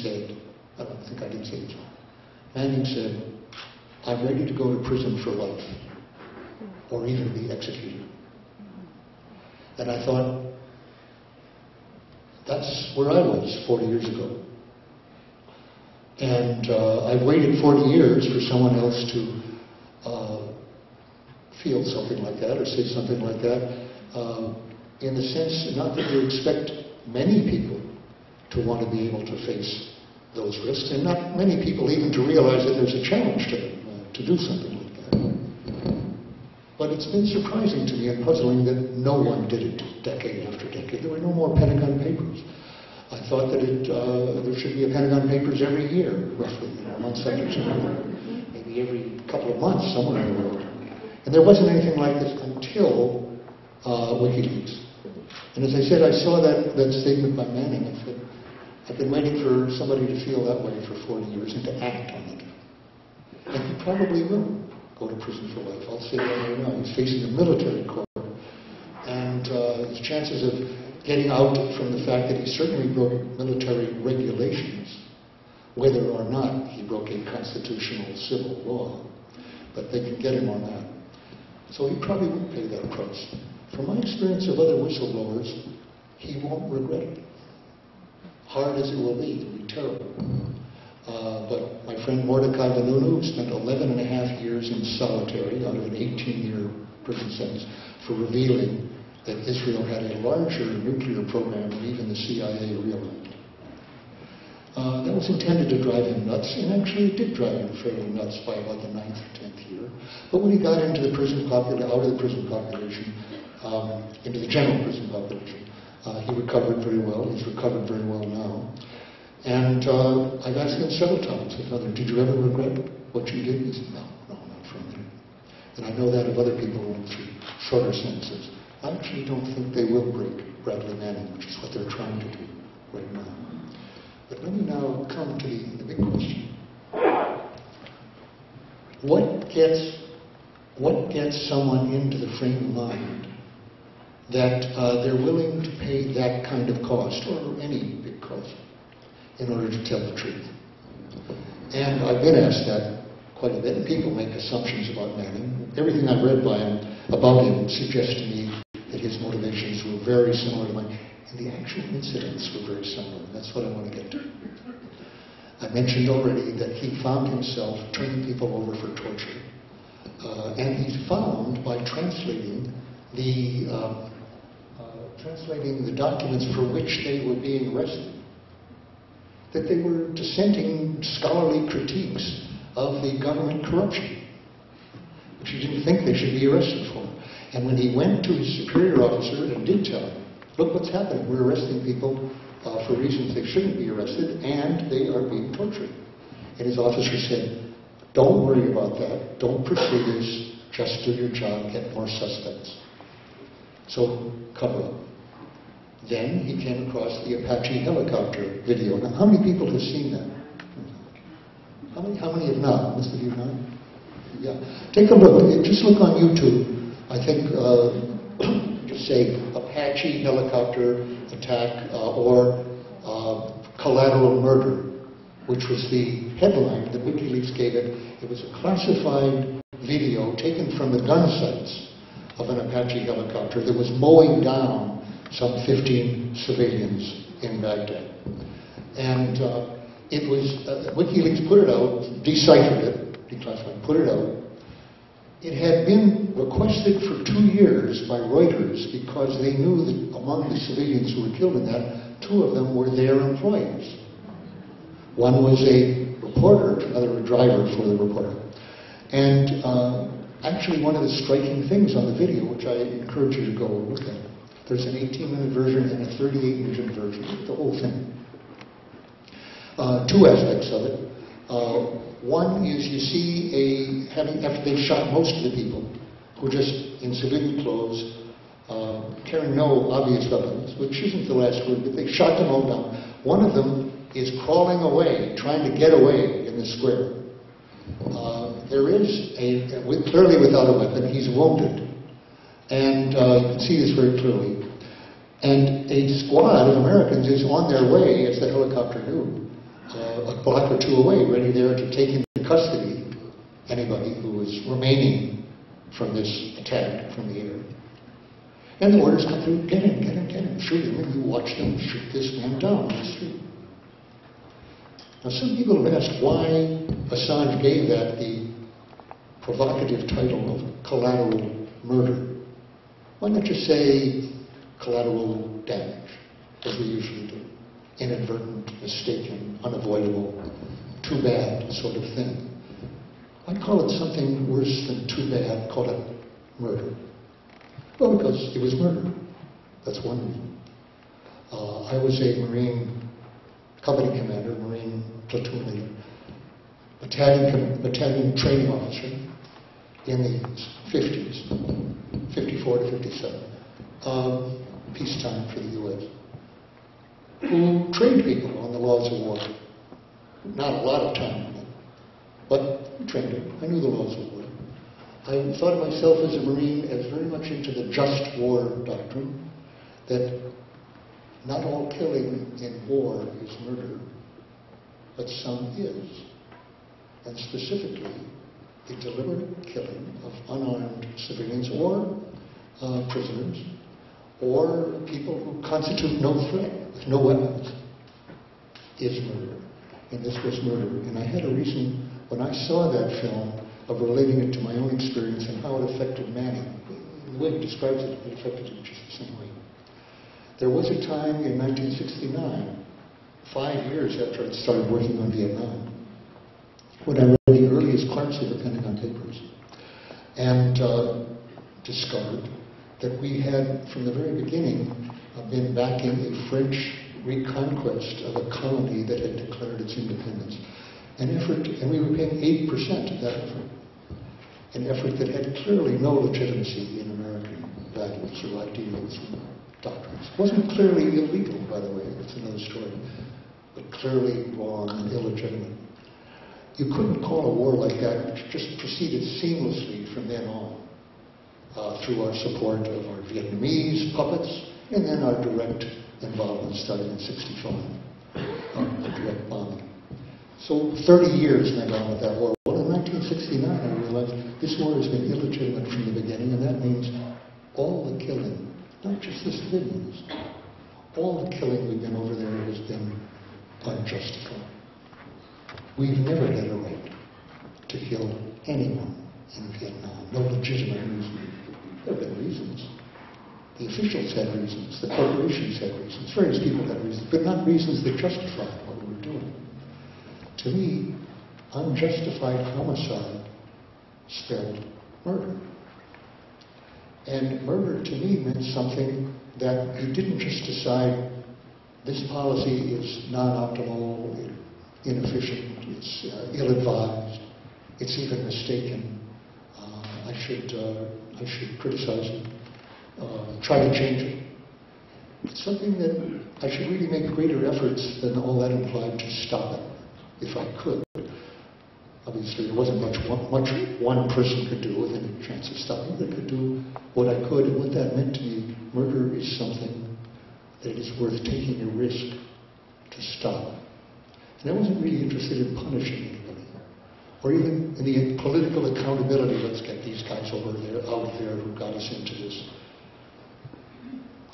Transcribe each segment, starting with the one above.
said, I don't think I did say this, Manning said, I'm ready to go to prison for life, or even be executed. And I thought, that's where I was 40 years ago. And I've waited 40 years for someone else to feel something like that or say something like that, in the sense, not that you expect many people to want to be able to face those risks, and not many people even to realize that there's a challenge to do something like that. But it's been surprising to me and puzzling that no one did it decade after decade. There were no more Pentagon Papers. I thought that there should be a Pentagon Papers every year, roughly, on subjects of maybe every couple of months somewhere in the world. And there wasn't anything like this until WikiLeaks. And as I said, I saw that statement by Manning. I said, I've been waiting for somebody to feel that way for 40 years and to act on it. And he probably will go to prison for life. I'll say that right now. He's facing a military court. And his chances of getting out from the fact that he certainly broke military regulations, whether or not he broke a constitutional civil law, but they can get him on that. So he probably won't pay that price. From my experience of other whistleblowers, he won't regret it. Hard as it will be, it'll be terrible. But my friend Mordecai Vanunu spent 11 and a half years in solitary out of an 18-year prison sentence for revealing that Israel had a larger nuclear program than even the CIA realized. That was intended to drive him nuts, and actually it did drive him fairly nuts by about the 9th or 10th year. But when he got into the prison out of the prison population, into the general prison population, he recovered very well. He's recovered very well now. And I've asked him several times, I thought, did you ever regret what you did? He said, no, not for a minute. And I know that of other people who went through shorter sentences. I actually don't think they will break Bradley Manning, which is what they're trying to do right now. But let me now come to the big question. What gets someone into the frame of mind that they're willing to pay that kind of cost, or any big cost, in order to tell the truth? And I've been asked that quite a bit, and people make assumptions about Manning. Everything I've read about him suggests to me that his motivations were very similar to mine, and the actual incidents were very similar. That's what I want to get to. I mentioned already that he found himself turning people over for torture, and he's found by translating the documents for which they were being arrested, that they were dissenting scholarly critiques of the government corruption, which he didn't think they should be arrested for. And when he went to his superior officer and did tell him, look what's happening, we're arresting people for reasons they shouldn't be arrested, and they are being tortured. And his officer said, don't worry about that, don't pursue this, just do your job, get more suspects. So, cover up. Then he came across the Apache helicopter video. Now, how many people have seen that? How many have not? Most of you have not? Yeah. Take a look. Just look on YouTube. I think, just say Apache helicopter attack or collateral murder, which was the headline that WikiLeaks gave it. It was a classified video taken from the gun sights of an Apache helicopter that was mowing down some 15 civilians in Baghdad. And it was, WikiLeaks put it out, deciphered it, declassified, put it out. It had been requested for 2 years by Reuters because they knew that among the civilians who were killed in that, 2 of them were their employees. One was a reporter, another a driver for the reporter. And actually one of the striking things on the video, which I encourage you to go look at, there's an 18-minute version and a 38-minute version, the whole thing. 2 aspects of it. One is you see after they've shot most of the people, who are just in civilian clothes, carrying no obvious weapons, which isn't the last word, but they shot them all down. One of them is crawling away, trying to get away in the square. There is clearly without a weapon, he's wounded. And you can see this very clearly. And a squad of Americans is on their way, as the helicopter knew, a block or two away, ready there to take into custody anybody who was remaining from this attack from the air. And the orders come through, get him, shoot him, and you watch them shoot this man down the street. Now some people have asked why Assange gave that the provocative title of collateral murder. Why not just say collateral damage, as we usually do? Inadvertent, mistaken, unavoidable, too bad sort of thing. Why call it something worse than too bad, call it murder? Well, because it was murder. That's one reason. I was a Marine company commander, Marine platoon leader, battalion training officer in the 50s, 54 to 57, peacetime for the U.S., who trained people on the laws of war. Not a lot of time on it, but we trained them. I knew the laws of war. I thought of myself as a Marine as very much into the just war doctrine, that not all killing in war is murder, but some is. And specifically, the deliberate killing of unarmed civilians or prisoners, or people who constitute no threat, with no weapons, is murder. And this was murder. And I had a reason, when I saw that film, of relating it to my own experience and how it affected Manny. The way he describes it, it affected him just the same way. There was a time in 1969, 5 years after I started working on Vietnam, when I read the earliest parts of the Pentagon Papers and discovered that we had, from the very beginning, been backing a French reconquest of a colony that had declared its independence. An effort, and we were paying 8% of that effort. An effort that had clearly no legitimacy in American values or ideals or doctrines. It wasn't clearly illegal, by the way, that's another story, but clearly wrong and illegitimate. You couldn't call a war like that, which just proceeded seamlessly from then on, through our support of our Vietnamese puppets, and then our direct involvement starting in '65, the direct bombing. So 30 years went on with that war. Well, in 1969, I realized this war has been illegitimate from the beginning, and that means all the killing, not just the civilians, all the killing we've been over there has been unjustified. We've never had a right to kill anyone in Vietnam. No legitimate reason. There have been reasons. The officials had reasons. The corporations had reasons. Various people had reasons, but not reasons that justified what we were doing. To me, unjustified homicide spelled murder. And murder to me meant something that you didn't just decide this policy is non-optimal, inefficient, it's ill-advised, it's even mistaken, I should criticize it, try to change it. It's something that I should really make greater efforts than all that implied to stop it, if I could. Obviously, there wasn't much one person could do with any chance of stopping it. I could do what I could, and what that meant to me, murder is something that is worth taking a risk to stop. And I wasn't really interested in punishing anybody, or even in the political accountability. Let's get these guys over there, out there, who got us into this.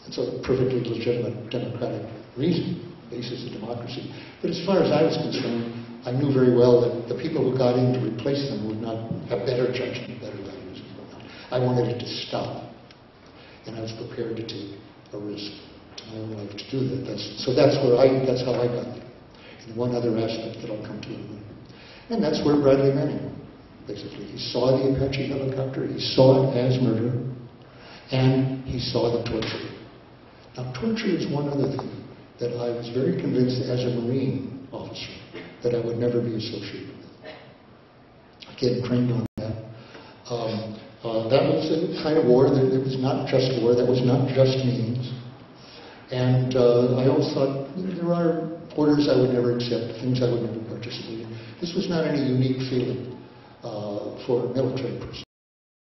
It's a perfectly legitimate democratic reason, basis of democracy. But as far as I was concerned, I knew very well that the people who got in to replace them would not have better judgment, better values, and whatnot. I wanted it to stop, and I was prepared to take a risk to my own life to do that. That's how I got there. And one other aspect that I'll come to in a minute. And that's where Bradley Manning, basically, he saw the Apache helicopter, he saw it as murder, and he saw the torture. Now, torture is one other thing that I was very convinced as a Marine officer that I would never be associated with. Again, trained on that. That was a kind of war that it was not just war, that was not just means. And I always thought, there are orders I would never accept, things I would never participate in. This was not any unique feeling for a military person.